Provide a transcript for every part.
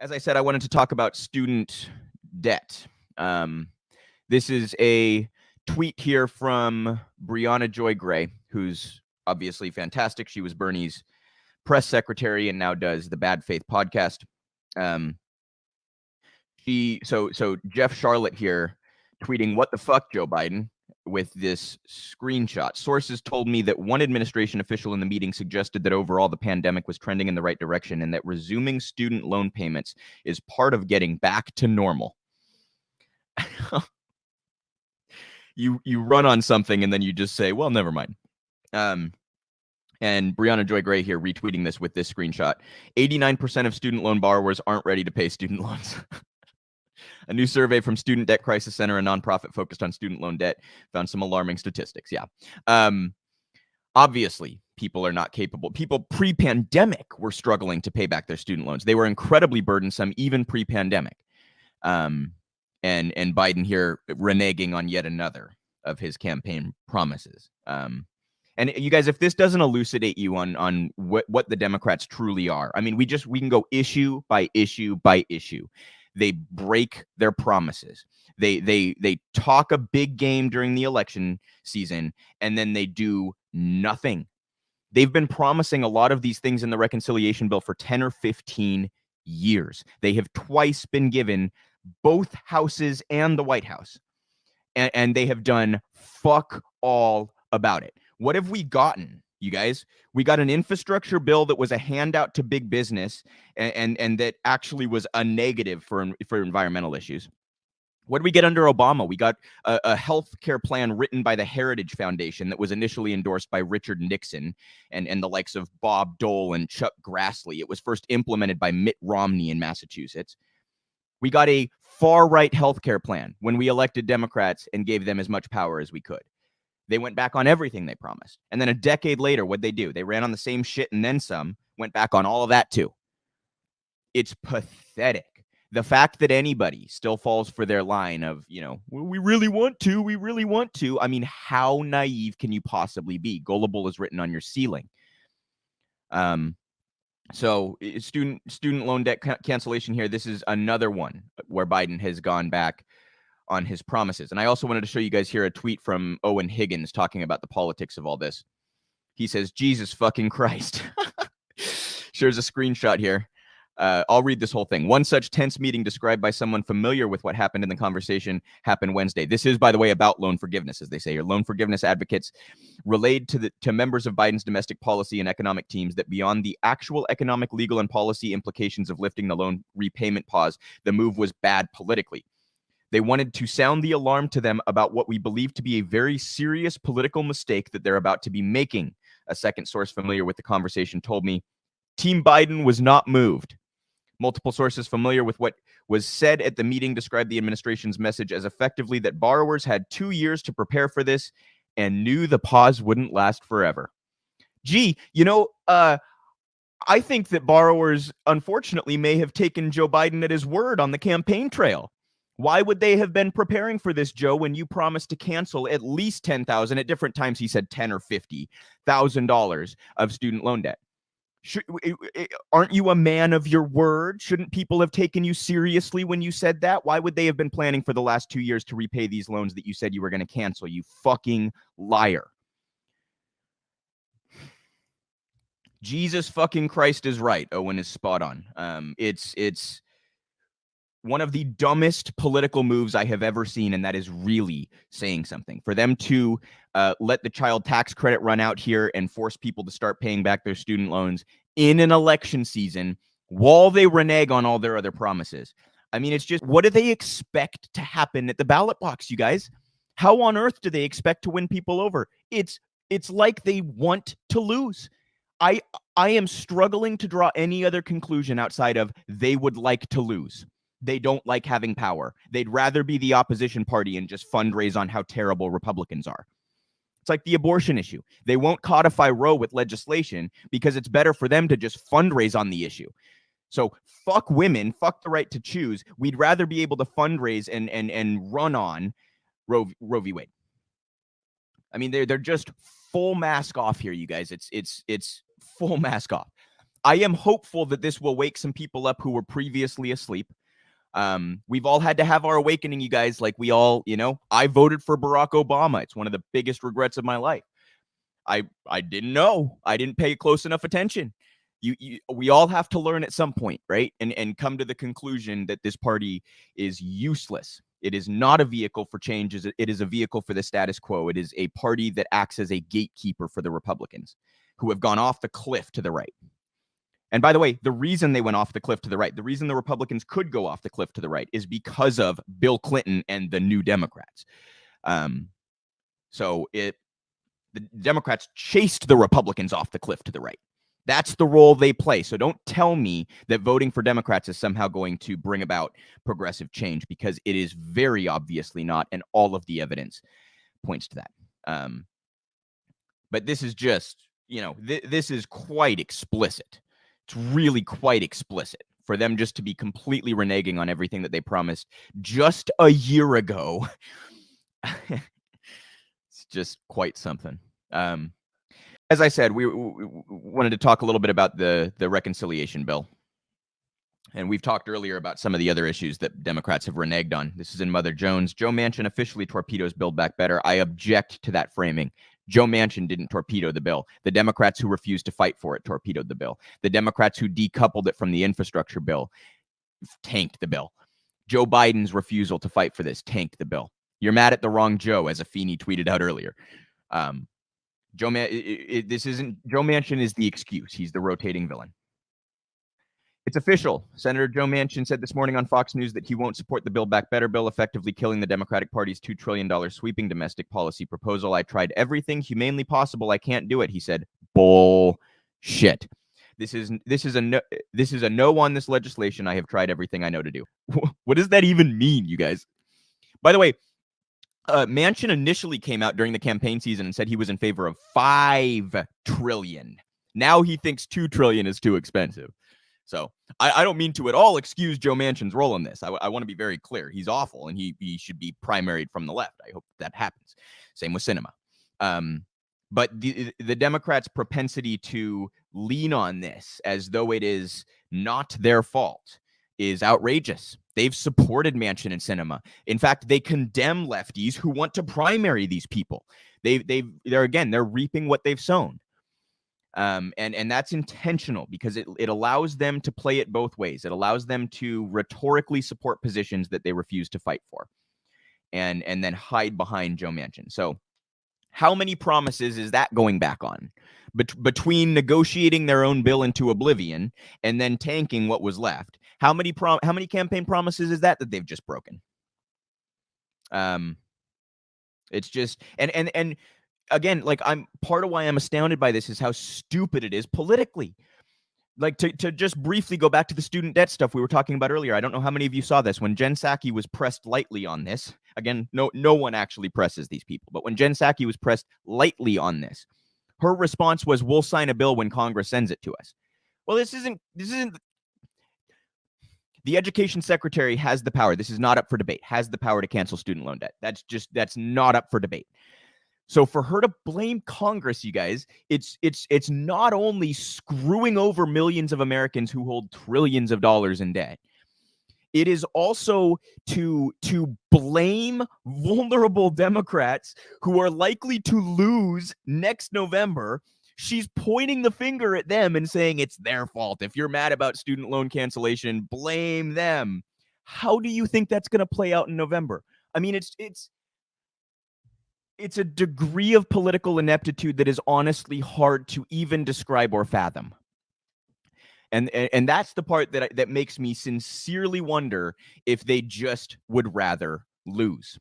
As I said, I wanted to talk about student debt. This is a tweet here from Brianna Joy Gray, who's obviously fantastic. She was Bernie's press secretary and now does the Bad Faith podcast. So Jeff Charlotte here tweeting, "What the fuck, Joe Biden?" with this screenshot. Sources told me that one administration official in the meeting suggested that overall the pandemic was trending in the right direction and that resuming student loan payments is part of getting back to normal. You run on something and then you just say, well, never mind. And Brianna Joy Gray here retweeting this with this screenshot. 89% of student loan borrowers aren't ready to pay student loans. A new survey from Student Debt Crisis Center, a nonprofit focused on student loan debt, found some alarming statistics. Yeah. Obviously, people are not capable. People pre-pandemic were struggling to pay back their student loans. They were incredibly burdensome, even pre-pandemic. And Biden here reneging on yet another of his campaign promises. And you guys, if this doesn't elucidate you on what the Democrats truly are, I mean, we can go issue by issue by issue. They break their promises. They talk a big game during the election season, and then they do nothing. They've been promising a lot of these things in the reconciliation bill for 10 or 15 years. They have twice been given both houses and the White House, and they have done fuck all about it. What have we gotten, you guys? We got an infrastructure bill that was a handout to big business and that actually was a negative for environmental issues. What did we get under Obama? We got a health care plan written by the Heritage Foundation that was initially endorsed by Richard Nixon and the likes of Bob Dole and Chuck Grassley. It was first implemented by Mitt Romney in Massachusetts. We got a far-right health care plan when we elected Democrats and gave them as much power as we could. They went back on everything they promised. And then a decade later, what'd they do? They ran on the same shit and then some, went back on all of that too. It's pathetic. The fact that anybody still falls for their line of, we really want to. I mean, how naive can you possibly be? Gullible is written on your ceiling. So student loan debt cancellation here. This is another one where Biden has gone back on his promises. And I also wanted to show you guys here a tweet from Owen Higgins talking about the politics of all this. He says, Jesus fucking Christ. Shares a screenshot here. I'll read this whole thing. One such tense meeting described by someone familiar with what happened in the conversation happened Wednesday. This is, by the way, about loan forgiveness, as they say. Your loan forgiveness advocates relayed to members of Biden's domestic policy and economic teams that beyond the actual economic, legal, and policy implications of lifting the loan repayment pause, the move was bad politically. They wanted to sound the alarm to them about what we believe to be a very serious political mistake that they're about to be making. A second source familiar with the conversation told me, Team Biden was not moved. Multiple sources familiar with what was said at the meeting described the administration's message as effectively that borrowers had 2 years to prepare for this and knew the pause wouldn't last forever. Gee, I think that borrowers, unfortunately, may have taken Joe Biden at his word on the campaign trail. Why would they have been preparing for this, Joe, when you promised to cancel at least $10,000? At different times, he said $10,000 or $50,000 of student loan debt. Aren't you a man of your word? Shouldn't people have taken you seriously when you said that? Why would they have been planning for the last 2 years to repay these loans that you said you were going to cancel? You fucking liar. Jesus fucking Christ is right. Owen is spot on. It's one of the dumbest political moves I have ever seen, and that is really saying something. For them to let the child tax credit run out here and force people to start paying back their student loans in an election season while they renege on all their other promises. I mean, it's just, what do they expect to happen at the ballot box, you guys? How on earth do they expect to win people over? It's like they want to lose. I am struggling to draw any other conclusion outside of they would like to lose. They don't like having power. They'd rather be the opposition party and just fundraise on how terrible Republicans are. It's like the abortion issue. They won't codify Roe with legislation because it's better for them to just fundraise on the issue. So fuck women, fuck the right to choose. We'd rather be able to fundraise and run on Roe v. Wade. I mean, they're just full mask off here, you guys. It's full mask off. I am hopeful that this will wake some people up who were previously asleep. We've all had to have our awakening, you guys. Like we all, I voted for Barack Obama. It's one of the biggest regrets of my life. I didn't know. I didn't pay close enough attention. We all have to learn at some point, right? And come to the conclusion that this party is useless. It is not a vehicle for change. It is a vehicle for the status quo. It is a party that acts as a gatekeeper for the Republicans, who have gone off the cliff to the right. And by the way, the reason they went off the cliff to the right, the reason the Republicans could go off the cliff to the right is because of Bill Clinton and the New Democrats. So the Democrats chased the Republicans off the cliff to the right. That's the role they play. So don't tell me that voting for Democrats is somehow going to bring about progressive change, because it is very obviously not, and all of the evidence points to that. But this is just, this is quite explicit. It's really quite explicit for them just to be completely reneging on everything that they promised just a year ago. It's just quite something. As I said, we wanted to talk a little bit about the reconciliation bill. And we've talked earlier about some of the other issues that Democrats have reneged on. This is in Mother Jones. Joe Manchin officially torpedoes Build Back Better. I object to that framing. Joe Manchin didn't torpedo the bill. The Democrats who refused to fight for it torpedoed the bill. The Democrats who decoupled it from the infrastructure bill tanked the bill. Joe Biden's refusal to fight for this tanked the bill. You're mad at the wrong Joe, as Afeni tweeted out earlier. Joe Manchin is the excuse. He's the rotating villain. It's official. Senator Joe Manchin said this morning on Fox News that he won't support the Build Back Better bill, effectively killing the Democratic Party's $2 trillion sweeping domestic policy proposal. I tried everything humanely possible. I can't do it, he said. Bullshit. This is a no on this legislation. I have tried everything I know to do. What does that even mean, you guys? By the way, Manchin initially came out during the campaign season and said he was in favor of $5 trillion. Now he thinks $2 trillion is too expensive. So I don't mean to at all excuse Joe Manchin's role in this. I want to be very clear. He's awful, and he should be primaried from the left. I hope that happens. Same with Sinema. But the Democrats' propensity to lean on this as though it is not their fault is outrageous. They've supported Manchin and Sinema. In fact, they condemn lefties who want to primary these people. They're reaping what they've sown. And that's intentional, because it allows them to play it both ways. It allows them to rhetorically support positions that they refuse to fight for, and then hide behind Joe Manchin. So how many promises is that going back on? Between negotiating their own bill into oblivion and then tanking what was left, how many campaign promises is that they've just broken? It's just and again, like, I'm part of why I'm astounded by this is how stupid it is politically. Like, to just briefly go back to the student debt stuff we were talking about earlier. I don't know how many of you saw this. When Jen Psaki was pressed lightly on this, again, no one actually presses these people, but when Jen Psaki was pressed lightly on this, her response was, "We'll sign a bill when Congress sends it to us." Well, this isn't. The education secretary has the power. This is not up for debate. Has the power to cancel student loan debt. That's not up for debate. So for her to blame Congress, you guys, it's not only screwing over millions of Americans who hold trillions of dollars in debt. It is also to blame vulnerable Democrats who are likely to lose next November. She's pointing the finger at them and saying it's their fault. If you're mad about student loan cancellation, blame them. How do you think that's going to play out in November? I mean, it's a degree of political ineptitude that is honestly hard to even describe or fathom. And that's the part that makes me sincerely wonder if they just would rather lose,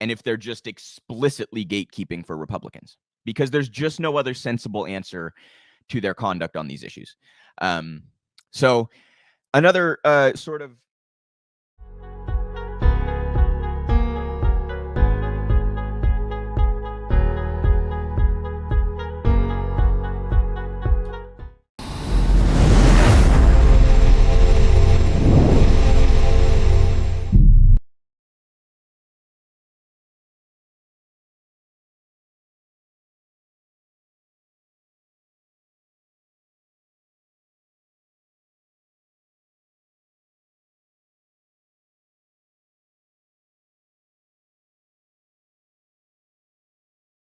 and if they're just explicitly gatekeeping for Republicans, because there's just no other sensible answer to their conduct on these issues. So another sort of